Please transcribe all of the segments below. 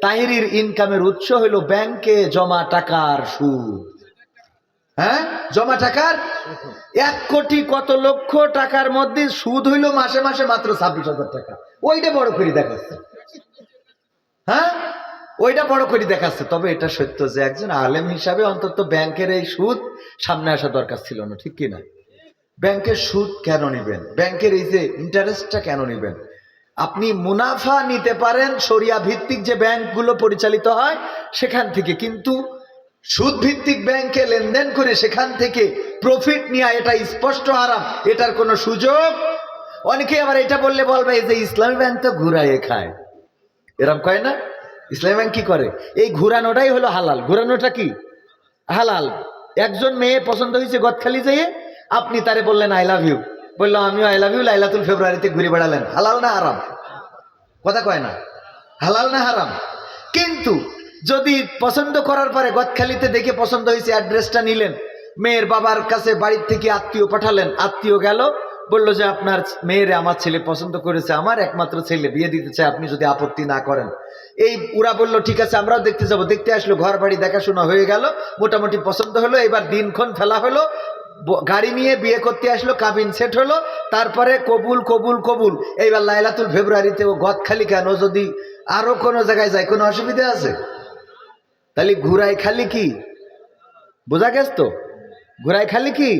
তাহিরির ইনকামের উৎস হইল ব্যাংকে জমা টাকার সুদ। হ্যাঁ, জমা টাকার 1 কোটি কত লক্ষ টাকার মধ্যে সুদ হইল মাসে মাসে মাত্র 26,000 টাকা। ওইটা বড় করে দেখাচ্ছে। হ্যাঁ, ওইটা বড় করে দেখাচ্ছে। তবে এটা সত্য যে একজন আলেম হিসাবে অন্তত ব্যাংকের এই সুদ সামনে আসা দরকার ছিল না, ঠিক কিনা? ব্যাংকের সুদ কেন নিবেন? ব্যাংকের এই যে ইন্টারেস্টটা কেন নিবেন? আপনি মুনাফা নিতে পারেন শরিয়া ভিত্তিক যে ব্যাংকগুলো পরিচালিত হয় সেখান থেকে, কিন্তু সুদ ভিত্তিক ব্যাংকে লেনদেন করে সেখান থেকে প্রফিট নেওয়া এটা স্পষ্ট হারাম, এটার কোনো সুযোগ। অনেকে আবার এটা বললে বলবে যে ইসলামী ব্যাংক তো ঘুরাইয়ে খায়, এরকম কয় না? ইসলামী ব্যাংক কি করে? এই ঘুরানোটাই হলো হালাল। ঘুরানোটা কি হালাল? একজন মেয়ে পছন্দ হয়েছে গদখালি যেয়ে, আপনি তারে বললেন আই লাভ ইউ, বললাম আমিও আই লাভ ইউ, লাইলাতুল ফেব্রুয়ারিতে ঘুরে বেড়ালেন, হালাল না হারাম? কথা কয় না? হালাল না হারাম? কিন্তু যদি পছন্দ করার পরে গদখালিতে দেখে পছন্দ হয়েছে, অ্যাড্রেসটা নিলেন, মেয়ের বাবার কাছে বাড়ির থেকে আত্মীয় পাঠালেন, আত্মীয় গেল বললো যে আপনার মেয়েরে আমার ছেলে পছন্দ করেছে, আমার একমাত্র ছেলে, বিয়ে দিতে চায়, আপনি যদি আপত্তি না করেন। এই ওরা বললো ঠিক আছে আমরাও দেখতে যাবো। দেখতে আসলো, ঘর বাড়ি দেখাশোনা হয়ে গেল, মোটামুটি পছন্দ হলো। এবার দিনক্ষণ ফেলা হলো, গাড়ি নিয়ে বিয়ে করতে আসলো, কাবিন সেট হলো, তারপরে কবুল কবুল কবুল। এইবার লাইলাতুল ফেব্রুয়ারিতে ও গদখালি কেন? যদি আরো কোনো জায়গায় যায় কোনো অসুবিধা আছে? তাহলে ঘুরাই খালি কি বোঝা গেছ তো? ঘুরাই খালি কি?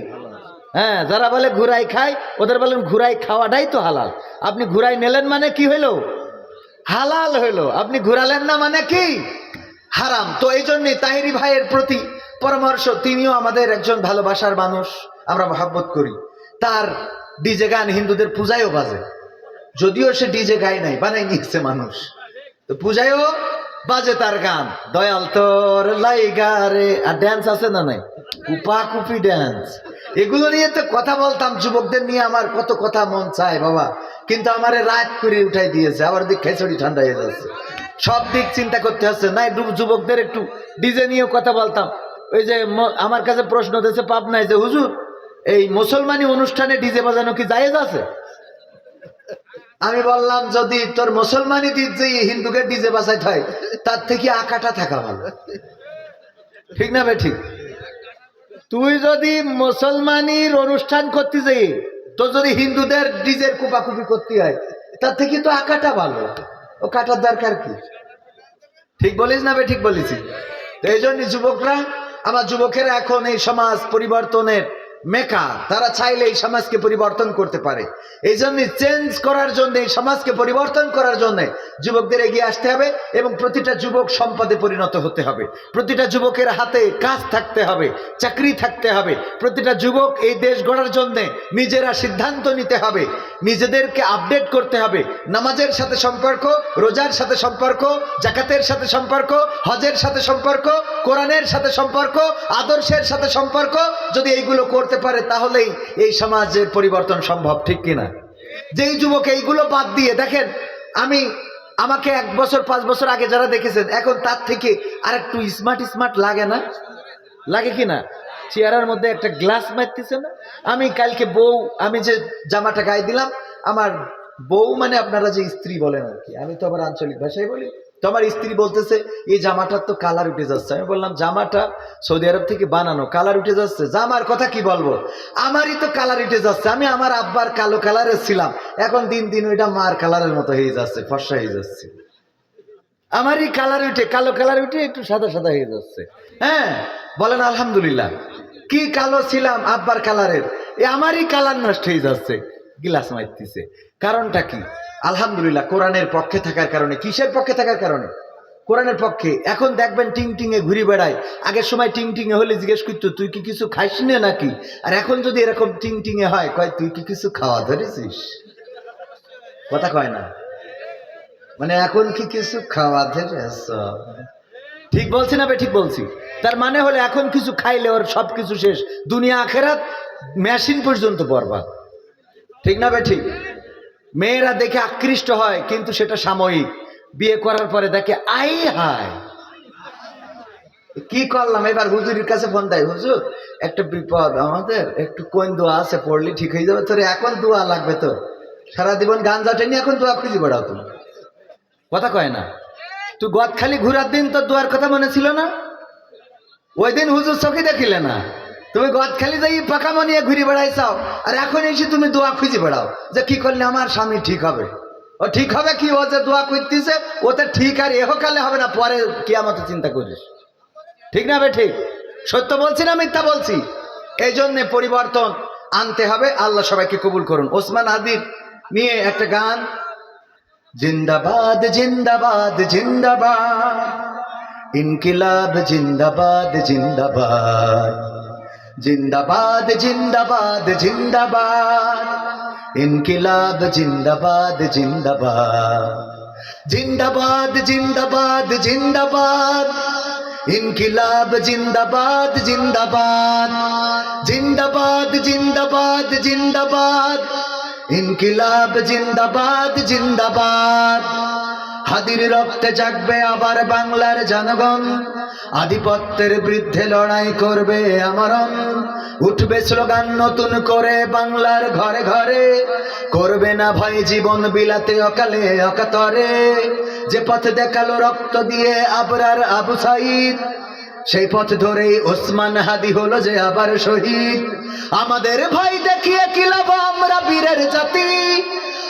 হ্যাঁ, যারা বলে ঘুরাই খায় ওদের বলেন ঘুরাই খাওয়াটাই তো হালাল। আপনি ঘুরাই নিলেন মানে কি হইলো? হালাল হইলো। আপনি ঘুরালেন না মানে কি? হারাম। তো এই জন্যে তাহিরি ভাইয়ের প্রতি পরামর্শ, তিনিও আমাদের একজন ভালোবাসার মানুষ, আমরা মহব্বত করি। তার ডিজে গান হিন্দুদের পূজায়ও বাজে, যদিও সে ডিজে গায় নাই, বানাই নিয়েছে মানুষ, তো পূজায়ও বাজে তার গান। দয়াল তোর লাইগারে, আর ড্যান্স আছে না নাই? কুপা কুপি ড্যান্স, এগুলো নিয়ে তো কথা বলতাম, যুবকদের নিয়ে আমার কত কথা মন চায় বাবা, কিন্তু আমারে রাত করে উঠাই দিয়েছে। আবার দিক খেচড়ি ঠান্ডা হয়ে যাচ্ছে, সব দিক চিন্তা করতে হচ্ছে। না যুবকদের একটু ডিজে নিয়েও কথা বলতাম। ওই যে আমার কাছে প্রশ্ন দিয়েছে পাবনায় যে হুজুর এই মুসলমানি অনুষ্ঠানে ডিজে বাজানো কি জায়েজ আছে? আমি বললাম যদি তোর মুসলমানি ডিজে হিন্দুকে ডিজে বাজাইতে হয় তার থেকে আকাটা থাকা ভালো, ঠিক না বে ঠিক? তুই যদি মুসলমানির অনুষ্ঠান করতে যাই, তো যদি হিন্দুদের ডিজের কুপাকুপি করতে হয় তার থেকে তো আকাটা ভালো, ও কাটার দরকার কি? ঠিক বলিস না বে ঠিক বলেছি? তো এই জন্য যুবকরা, আমার যুবকেরা এখন এই সমাজ পরিবর্তনের মেকার, তারা চাইলে এই সমাজকে পরিবর্তন করতে পারে। এই জন্য চেঞ্জ করার জন্য, এই সমাজকে পরিবর্তন করার জন্য যুবকদের এগিয়ে আসতে হবে এবং প্রতিটা যুবক সম্পদে পরিণত হতে হবে। প্রতিটা যুবকের হাতে কাজ থাকতে হবে, চাকরি থাকতে হবে। প্রতিটা যুবক এই দেশ গড়ার জন্য নিজেরা সিদ্ধান্ত নিতে হবে, নিজেদেরকে আপডেট করতে হবে। নামাজের সাথে সম্পর্ক, রোজার সাথে সম্পর্ক, জাকাতের সাথে সম্পর্ক, হজের সাথে সম্পর্ক, কোরআনের সাথে সম্পর্ক, আদর্শের সাথে সম্পর্ক। যদি এইগুলো করতে পারে তাহলেই এই সমাজের পরিবর্তন সম্ভব, ঠিক কিনা? যেই যুবক এইগুলো বাদ দিয়ে দেখেন, আমাকে 1 বছর 5 বছর আগে যারা দেখেছেন এখন তার থেকে আর একটু স্মার্ট স্মার্ট লাগে না? লাগে কিনা? চেয়ারের মধ্যে একটা গ্লাস মারতেছে না? আমি কালকে আমি যে জামাটা গায়ে দিলাম, আমার বউ মানে আপনারা যে স্ত্রী বলেন আর কি, আমি তো আবার আঞ্চলিক ভাষায় বলি, তো আমার স্ত্রী বলতেছে এই জামাটার তো কালার উঠে যাচ্ছে। আমি বললাম জামাটা সৌদি আরব থেকে বানানো, কালার উঠে যাচ্ছে? জামার কথা কি বলবো, আমারই তো কালার উঠে যাচ্ছে। আমি আমার আব্বার কালো কালারের ছিলাম, এখন দিন দিন ওইটা মার কালারের মতো হয়ে যাচ্ছে, ফর্সা হয়ে যাচ্ছে। আমারই কালার উঠে, কালো কালার উঠে একটু সাদা সাদা হয়ে যাচ্ছে। হ্যাঁ বলেন আলহামদুলিল্লাহ। কি কালো ছিলাম আব্বার কালারের, আমারই কালার নষ্ট হয়ে যাচ্ছে, গিলাস মারতেছে। কারণটা কি? আলহামদুলিল্লাহ কোরআনের পক্ষে থাকার কারণে। কিসের পক্ষে থাকার কারণে? কোরআনের পক্ষে। এখন দেখবেন টিং টিঙে ঘুরে বেড়ায়। আগের সময় টিং টিঙে হলে জিজ্ঞেস করতো তুই কি কিছু খাইস না নাকি, আর এখন যদি এরকম টিং টিঙে হয় কয় তুই কি কিছু খাওয়া ধরেছিস? কথা কয় না, মানে এখন কি কিছু খাওয়া ধরেছ? ঠিক বলছি না বে ঠিক বলছি? তার মানে হলো এখন কিছু খাইলে ওর সব কিছু শেষ, দুনিয়া আখেরাত মেশিন পর্যন্ত বরবাদ, ঠিক না বে ঠিক? মেয়েরা দেখে আকৃষ্ট হয় কিন্তু সেটা সাময়িক, বিয়ে করার পরে দেখে আই হায় কি করলাম। এবার হুজুরের কাছে ফোন দেয়, হুজুর একটা বিপদ, আমাদের একটু কোন দোয়া আছে পড়লি ঠিক হয়ে যাবে। তোর এখন দোয়া লাগবে তো, সারা জীবন গান জাটেনি, এখন দোয়া খুঁজে বেড়াও তুমি। কথা কয় না? তুই গদখালি ঘুরার দিন তোর দোয়ার কথা মনে ছিল না? ওই দিন হুজুর চোখে দেখিলে না, তুমি গদখালি যাই পাকামো নিয়ে ঘুরে বেড়াইছাও, আর এখন এসে তুমি দোয়া খুঁজে বেড়াও যে কি করলে আমার স্বামী ঠিক হবে। ও ঠিক হবে কি, ও যে দোয়া করতেছে ওতে ঠিক আর এহকালে হবে না, পরে কিয়ামতে চিন্তা করিস। ঠিক না বে ঠিক? সত্য বলছি না মিথ্যা বলছি? এই জন্যে পরিবর্তন আনতে হবে। আল্লাহ সবাইকে কবুল করুন। ওসমান হাদির নিয়ে একটা গান, জিন্দাবাদ জিন্দাবাদ জিন্দাবাদ, ইনকিলাব জিন্দাবাদ জিন্দাবাদ, জিন্দাবাদ জিন্দাবাদ জিন্দাবাদ, ইনকিলাব জিন্দাবাদ জিন্দাবাদ, জিন্দাবাদ জিন্দাবাদ জিন্দাবাদ, ইনকিলাব জিন্দাবাদ জিন্দাবাদ, জিন্দাবাদ জিন্দাবাদ জিন্দাবাদ, ইনকিলাব জিন্দাবাদ জিন্দাবাদ। হাদির রক্তে জাগবে আবার বাংলার জনগণ, আধিপত্যের বিরুদ্ধে লড়াই করবে আমরণ, উঠবে স্লোগান নতুন করে বাংলার ঘরে ঘরে, করবে না ভয় জীবন বিলাতে অকালে অকাতরে, যে পথ দেখালো রক্ত দিয়ে আবরার আবু সাঈদ, সেই পথ ধরেই ওসমান হাদি হলো যে আবার শহীদ। আমাদের ভয় দেখিয়ে কি লাভ আমরা বীরের জাতি,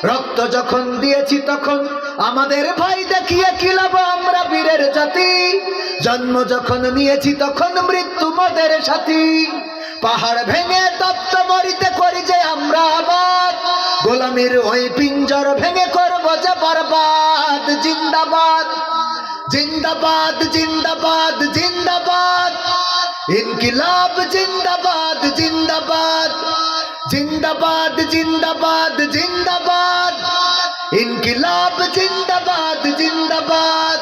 রক্ত যখন দিয়েছি তখন আমাদের ভয় দেখিয়ে কি লাভ আমরা বীরের জাতি, জন্ম যখন নিয়েছি তখন মৃত্যু মোদের সাথী, পাহাড় ভেঙে তপ্ত মরিতে করি যে আমরা আবাদ, গোলামীর ওই পিঞ্জর ভেঙে করবো যে বরবাদ। জিন্দাবাদ জিন্দাবাদ জিন্দাবাদ জিন্দাবাদ, ইনকিলাব জিন্দাবাদ জিন্দাবাদ, জিন্দাবাদ জিন্দাবাদ জিন্দাবাদ, ইনকিলাব জিন্দাবাদ জিন্দাবাদ।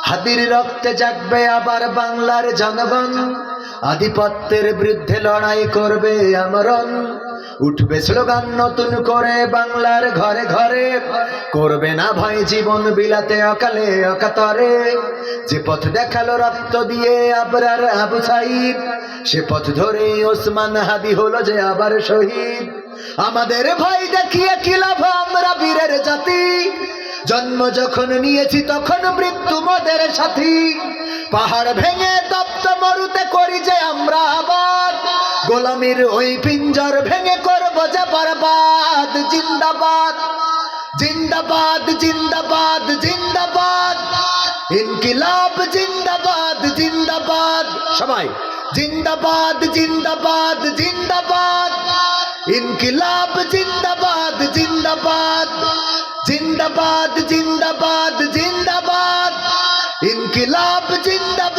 হাদির রক্তে জাগবে আবার বাংলার জনগণ, আধিপত্যের বিরুদ্ধে লড়াই করবে আমরণ, উঠবে স্লোগান নতুন করে বাংলার ঘরে ঘরে, করবে না ভয় জীবন বিলাতে অকালে অকাতরে, যে পথ দেখালো রক্ত দিয়ে আবরার আবু সাঈদ, সে পথ ধরে ওসমান হাদি হলো যে আবার শহীদ। আমাদের ভয় দেখিয়ে কি লাভ আমরা বীরের জাতি, জন্ম যখন নিয়েছি তখন মৃত্যু মোদের সাথী, পাহাড় ভেঙে তপ্ত মরুতে করি যে আমরা আবাদ, গোলামীর ওই পিঞ্জর ভেঙে করবো যে বরবাদ। জিন্দাবাদ জিন্দাবাদ জিন্দাবাদ জিন্দাবাদ, ইনকিলাব জিন্দাবাদ জিন্দাবাদ। সবাই জিন্দাবাদ জিন্দাবাদ জিন্দাবাদ, ইনকিলাব জিন্দাবাদ জিন্দাবাদ, জিন্দাবাদ জিন্দাবাদ জিন্দাবাদ, ইনকিলাব জিন্দাবাদ।